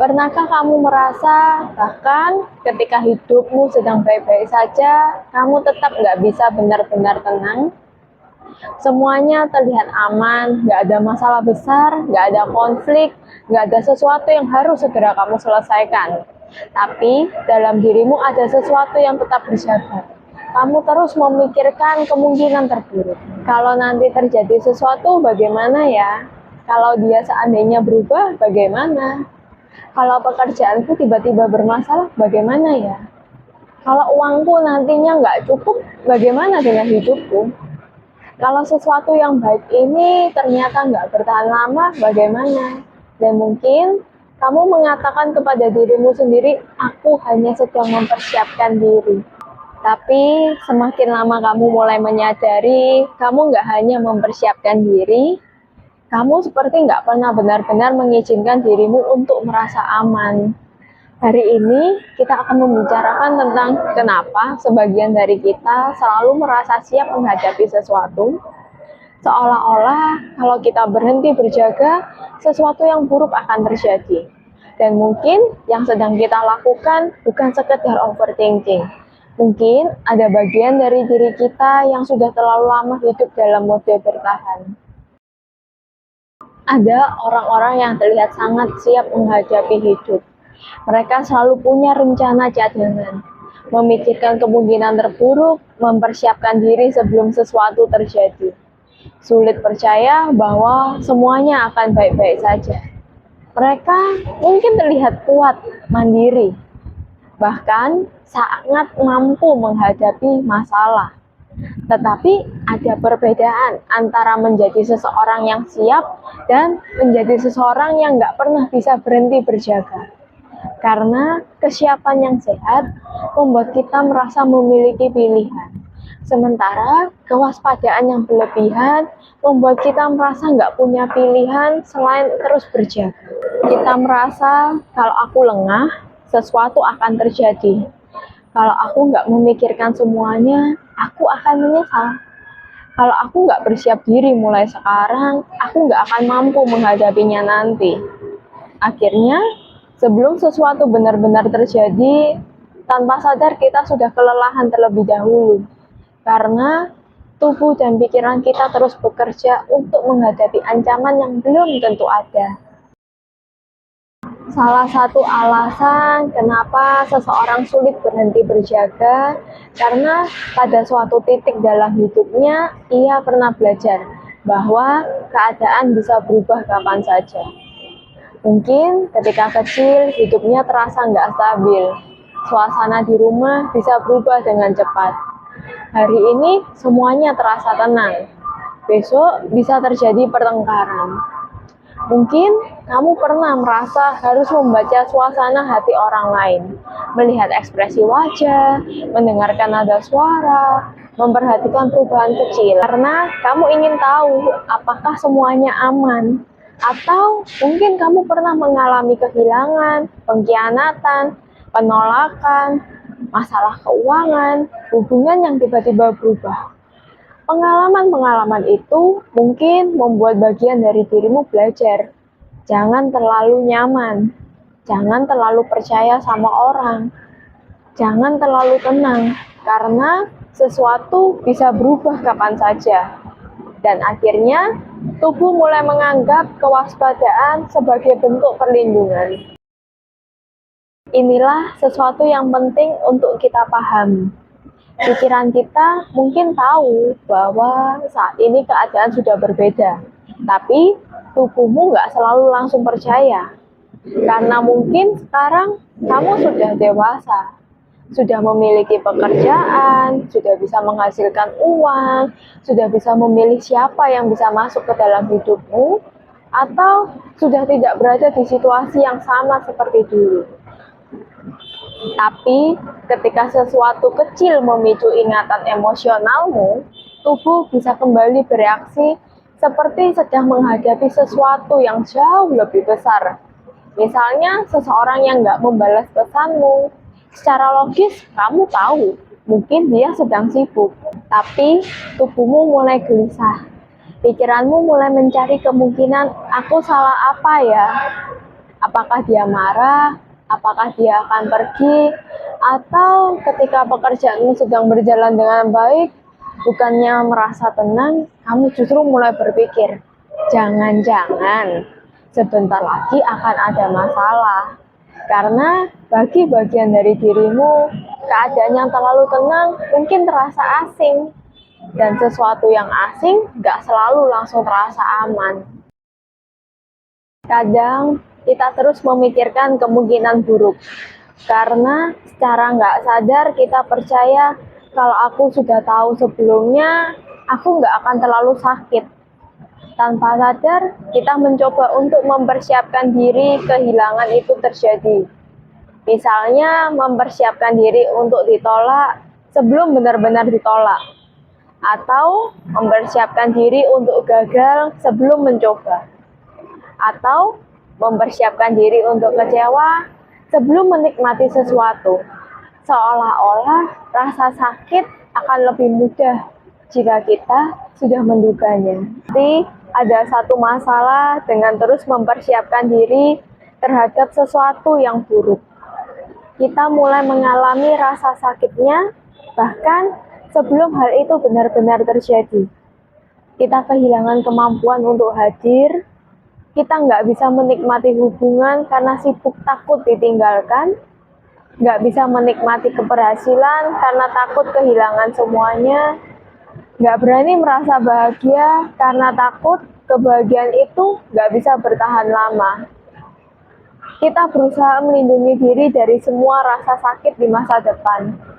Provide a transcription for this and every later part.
Pernahkah kamu merasa bahkan ketika hidupmu sedang baik-baik saja, kamu tetap nggak bisa benar-benar tenang? Semuanya terlihat aman, nggak ada masalah besar, nggak ada konflik, nggak ada sesuatu yang harus segera kamu selesaikan. Tapi dalam dirimu ada sesuatu yang tetap berjaga. Kamu terus memikirkan kemungkinan terburuk. Kalau nanti terjadi sesuatu, bagaimana ya? Kalau dia seandainya berubah, bagaimana? Kalau pekerjaanku tiba-tiba bermasalah, bagaimana ya? Kalau uangku nantinya nggak cukup, bagaimana dengan hidupku? Kalau sesuatu yang baik ini ternyata nggak bertahan lama, bagaimana? Dan mungkin kamu mengatakan kepada dirimu sendiri, aku hanya sedang mempersiapkan diri. Tapi semakin lama kamu mulai menyadari, kamu nggak hanya mempersiapkan diri, kamu seperti nggak pernah benar-benar mengizinkan dirimu untuk merasa aman. Hari ini kita akan membicarakan tentang kenapa sebagian dari kita selalu merasa siap menghadapi sesuatu. Seolah-olah kalau kita berhenti berjaga, sesuatu yang buruk akan terjadi. Dan mungkin yang sedang kita lakukan bukan sekedar overthinking. Mungkin ada bagian dari diri kita yang sudah terlalu lama hidup dalam mode bertahan. Ada orang-orang yang terlihat sangat siap menghadapi hidup. Mereka selalu punya rencana cadangan, memikirkan kemungkinan terburuk, mempersiapkan diri sebelum sesuatu terjadi. Sulit percaya bahwa semuanya akan baik-baik saja. Mereka mungkin terlihat kuat, mandiri, bahkan sangat mampu menghadapi masalah. Tetapi ada perbedaan antara menjadi seseorang yang siap dan menjadi seseorang yang nggak pernah bisa berhenti berjaga. Karena kesiapan yang sehat membuat kita merasa memiliki pilihan. Sementara kewaspadaan yang berlebihan membuat kita merasa nggak punya pilihan selain terus berjaga. Kita merasa kalau aku lengah, sesuatu akan terjadi. Kalau aku nggak memikirkan semuanya, aku akan menyesal. Kalau aku nggak bersiap diri mulai sekarang, aku nggak akan mampu menghadapinya nanti. Akhirnya, sebelum sesuatu benar-benar terjadi, tanpa sadar kita sudah kelelahan terlebih dahulu. Karena tubuh dan pikiran kita terus bekerja untuk menghadapi ancaman yang belum tentu ada. Salah satu alasan kenapa seseorang sulit berhenti berjaga, karena pada suatu titik dalam hidupnya, ia pernah belajar bahwa keadaan bisa berubah kapan saja. Mungkin ketika kecil, hidupnya terasa nggak stabil. Suasana di rumah bisa berubah dengan cepat. Hari ini semuanya terasa tenang. Besok bisa terjadi pertengkaran. Mungkin kamu pernah merasa harus membaca suasana hati orang lain, melihat ekspresi wajah, mendengarkan nada suara, memperhatikan perubahan kecil, karena kamu ingin tahu apakah semuanya aman. Atau mungkin kamu pernah mengalami kehilangan, pengkhianatan, penolakan, masalah keuangan, hubungan yang tiba-tiba berubah. Pengalaman-pengalaman itu mungkin membuat bagian dari dirimu belajar. Jangan terlalu nyaman, jangan terlalu percaya sama orang, jangan terlalu tenang, karena sesuatu bisa berubah kapan saja. Dan akhirnya, tubuh mulai menganggap kewaspadaan sebagai bentuk perlindungan. Inilah sesuatu yang penting untuk kita pahami. Pikiran kita mungkin tahu bahwa saat ini keadaan sudah berbeda, tapi tubuhmu nggak selalu langsung percaya. Karena mungkin sekarang kamu sudah dewasa, sudah memiliki pekerjaan, sudah bisa menghasilkan uang, sudah bisa memilih siapa yang bisa masuk ke dalam hidupmu, atau sudah tidak berada di situasi yang sama seperti dulu. Tapi ketika sesuatu kecil memicu ingatan emosionalmu, tubuh bisa kembali bereaksi seperti sedang menghadapi sesuatu yang jauh lebih besar. Misalnya seseorang yang nggak membalas pesanmu, secara logis kamu tahu, mungkin dia sedang sibuk. Tapi tubuhmu mulai gelisah, pikiranmu mulai mencari kemungkinan, aku salah apa ya? Apakah dia marah? Apakah dia akan pergi? Atau ketika pekerjaanmu sedang berjalan dengan baik, bukannya merasa tenang, kamu justru mulai berpikir, jangan-jangan sebentar lagi akan ada masalah. Karena bagi bagian dari dirimu, keadaan yang terlalu tenang mungkin terasa asing. Dan sesuatu yang asing gak selalu langsung terasa aman. Kadang kita terus memikirkan kemungkinan buruk. Karena secara nggak sadar kita percaya kalau aku sudah tahu sebelumnya, aku nggak akan terlalu sakit. Tanpa sadar, kita mencoba untuk mempersiapkan diri kehilangan itu terjadi. Misalnya, mempersiapkan diri untuk ditolak sebelum benar-benar ditolak. Atau mempersiapkan diri untuk gagal sebelum mencoba. Atau mempersiapkan diri untuk kecewa sebelum menikmati sesuatu. Seolah-olah rasa sakit akan lebih mudah jika kita sudah menduganya. Tapi ada satu masalah dengan terus mempersiapkan diri terhadap sesuatu yang buruk. Kita mulai mengalami rasa sakitnya bahkan sebelum hal itu benar-benar terjadi. Kita kehilangan kemampuan untuk hadir, kita nggak bisa menikmati hubungan karena sibuk takut ditinggalkan, nggak bisa menikmati keberhasilan karena takut kehilangan semuanya, nggak berani merasa bahagia karena takut kebahagiaan itu nggak bisa bertahan lama. Kita berusaha melindungi diri dari semua rasa sakit di masa depan.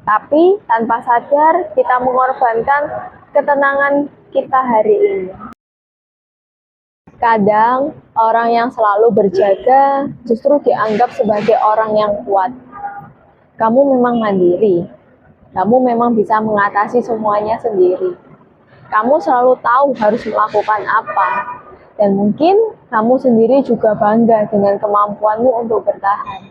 Tapi tanpa sadar kita mengorbankan ketenangan kita hari ini. Kadang orang yang selalu berjaga justru dianggap sebagai orang yang kuat. Kamu memang mandiri. Kamu memang bisa mengatasi semuanya sendiri. Kamu selalu tahu harus melakukan apa. Dan mungkin kamu sendiri juga bangga dengan kemampuanmu untuk bertahan.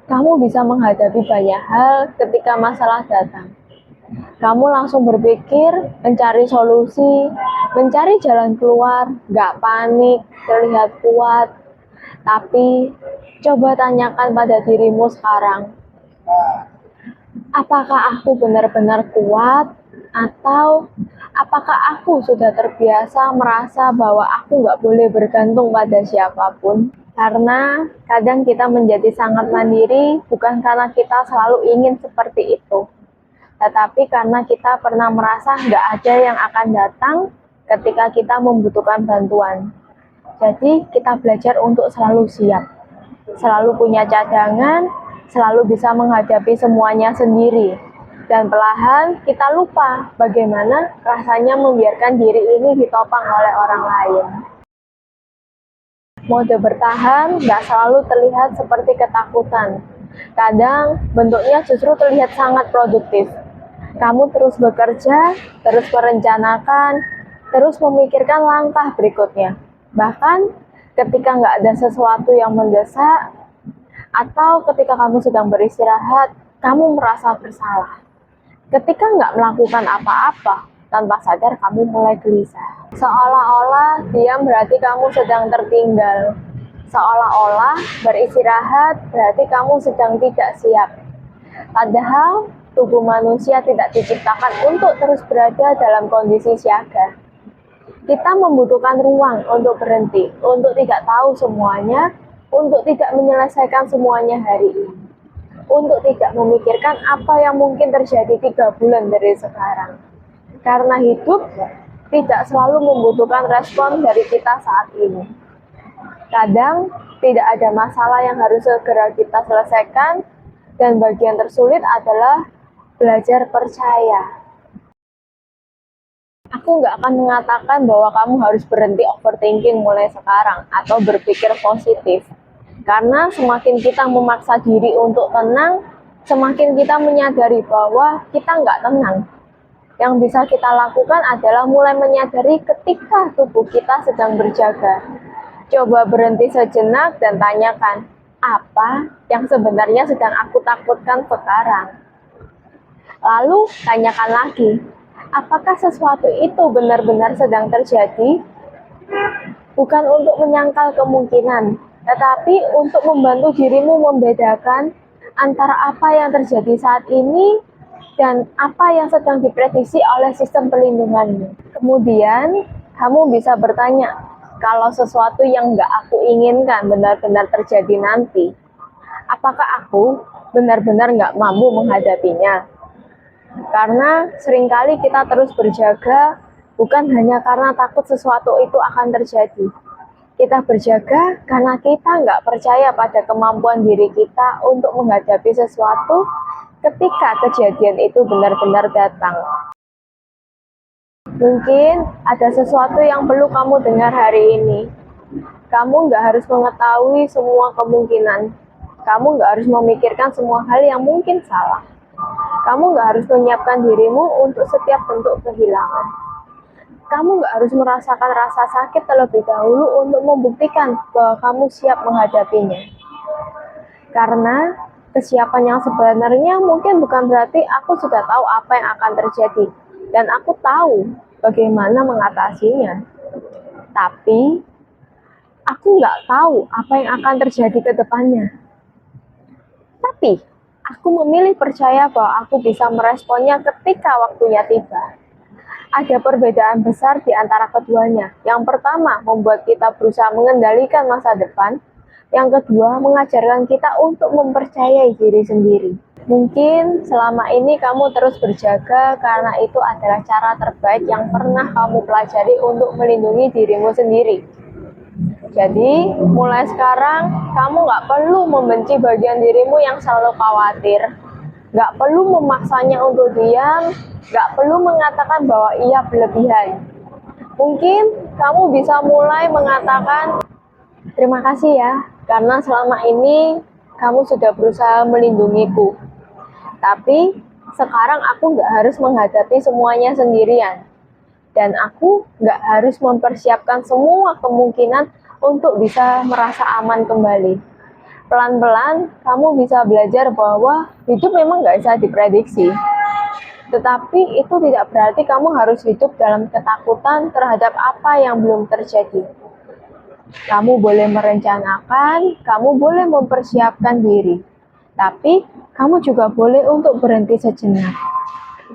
Kamu bisa menghadapi banyak hal ketika masalah datang. Kamu langsung berpikir, mencari solusi, mencari jalan keluar, gak panik, terlihat kuat. Tapi, coba tanyakan pada dirimu sekarang. Apakah aku benar-benar kuat? Atau apakah aku sudah terbiasa merasa bahwa aku gak boleh bergantung pada siapapun? Karena kadang kita menjadi sangat mandiri bukan karena kita selalu ingin seperti itu, tetapi karena kita pernah merasa nggak ada yang akan datang ketika kita membutuhkan bantuan. Jadi kita belajar untuk selalu siap, selalu punya cadangan, selalu bisa menghadapi semuanya sendiri. Dan perlahan kita lupa bagaimana rasanya membiarkan diri ini ditopang oleh orang lain. Mode bertahan nggak selalu terlihat seperti ketakutan. Kadang bentuknya justru terlihat sangat produktif. Kamu terus bekerja, terus merencanakan, terus memikirkan langkah berikutnya. Bahkan ketika nggak ada sesuatu yang mendesak, atau ketika kamu sedang beristirahat, kamu merasa bersalah. Ketika nggak melakukan apa-apa, tanpa sadar kamu mulai gelisah. Seolah-olah diam berarti kamu sedang tertinggal. Seolah-olah beristirahat berarti kamu sedang tidak siap. Padahal tubuh manusia tidak diciptakan untuk terus berada dalam kondisi siaga. Kita membutuhkan ruang untuk berhenti, untuk tidak tahu semuanya, untuk tidak menyelesaikan semuanya hari ini, untuk tidak memikirkan apa yang mungkin terjadi 3 bulan dari sekarang. Karena hidup tidak selalu membutuhkan respon dari kita saat ini. Kadang tidak ada masalah yang harus segera kita selesaikan, dan bagian tersulit adalah belajar percaya. Aku nggak akan mengatakan bahwa kamu harus berhenti overthinking mulai sekarang atau berpikir positif. Karena semakin kita memaksa diri untuk tenang, semakin kita menyadari bahwa kita nggak tenang. Yang bisa kita lakukan adalah mulai menyadari ketika tubuh kita sedang berjaga. Coba berhenti sejenak dan tanyakan, apa yang sebenarnya sedang aku takutkan sekarang? Lalu tanyakan lagi, apakah sesuatu itu benar-benar sedang terjadi? bukan untuk menyangkal kemungkinan, tetapi untuk membantu dirimu membedakan antara apa yang terjadi saat ini dan apa yang sedang diprediksi oleh sistem perlindunganmu. Kemudian, kamu bisa bertanya, kalau sesuatu yang nggak aku inginkan benar-benar terjadi nanti, apakah aku benar-benar nggak mampu menghadapinya? Karena seringkali kita terus berjaga bukan hanya karena takut sesuatu itu akan terjadi. Kita berjaga karena kita nggak percaya pada kemampuan diri kita untuk menghadapi sesuatu ketika kejadian itu benar-benar datang. Mungkin ada sesuatu yang perlu kamu dengar hari ini. Kamu nggak harus mengetahui semua kemungkinan. Kamu nggak harus memikirkan semua hal yang mungkin salah. Kamu nggak harus menyiapkan dirimu untuk setiap bentuk kehilangan. Kamu nggak harus merasakan rasa sakit terlebih dahulu untuk membuktikan bahwa kamu siap menghadapinya. Karena kesiapan yang sebenarnya mungkin bukan berarti aku sudah tahu apa yang akan terjadi dan aku tahu bagaimana mengatasinya. Tapi aku nggak tahu apa yang akan terjadi ke depannya. Tapi aku memilih percaya bahwa aku bisa meresponnya ketika waktunya tiba. Ada perbedaan besar di antara keduanya. Yang pertama, membuat kita berusaha mengendalikan masa depan. Yang kedua, mengajarkan kita untuk mempercayai diri sendiri. Mungkin selama ini kamu terus berjaga karena itu adalah cara terbaik yang pernah kamu pelajari untuk melindungi dirimu sendiri. Jadi, mulai sekarang, kamu nggak perlu membenci bagian dirimu yang selalu khawatir. Nggak perlu memaksanya untuk diam, nggak perlu mengatakan bahwa ia berlebihan. Mungkin kamu bisa mulai mengatakan, terima kasih ya, karena selama ini kamu sudah berusaha melindungiku. Tapi sekarang aku nggak harus menghadapi semuanya sendirian. Dan aku nggak harus mempersiapkan semua kemungkinan untuk bisa merasa aman kembali. Pelan-pelan kamu bisa belajar bahwa hidup memang nggak bisa diprediksi. Tetapi itu tidak berarti kamu harus hidup dalam ketakutan terhadap apa yang belum terjadi. Kamu boleh merencanakan, kamu boleh mempersiapkan diri. Tapi kamu juga boleh untuk berhenti sejenak.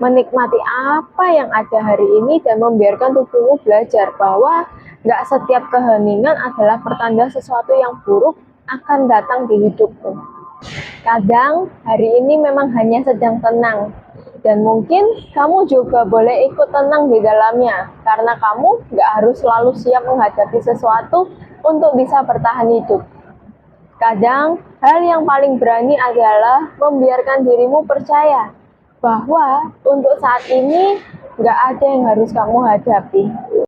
Menikmati apa yang ada hari ini dan membiarkan tubuhmu belajar bahwa nggak setiap keheningan adalah pertanda sesuatu yang buruk akan datang di hidupmu. Kadang hari ini memang hanya sedang tenang, dan mungkin kamu juga boleh ikut tenang di dalamnya, karena kamu nggak harus selalu siap menghadapi sesuatu untuk bisa bertahan hidup. Kadang, hal yang paling berani adalah membiarkan dirimu percaya bahwa untuk saat ini nggak ada yang harus kamu hadapi.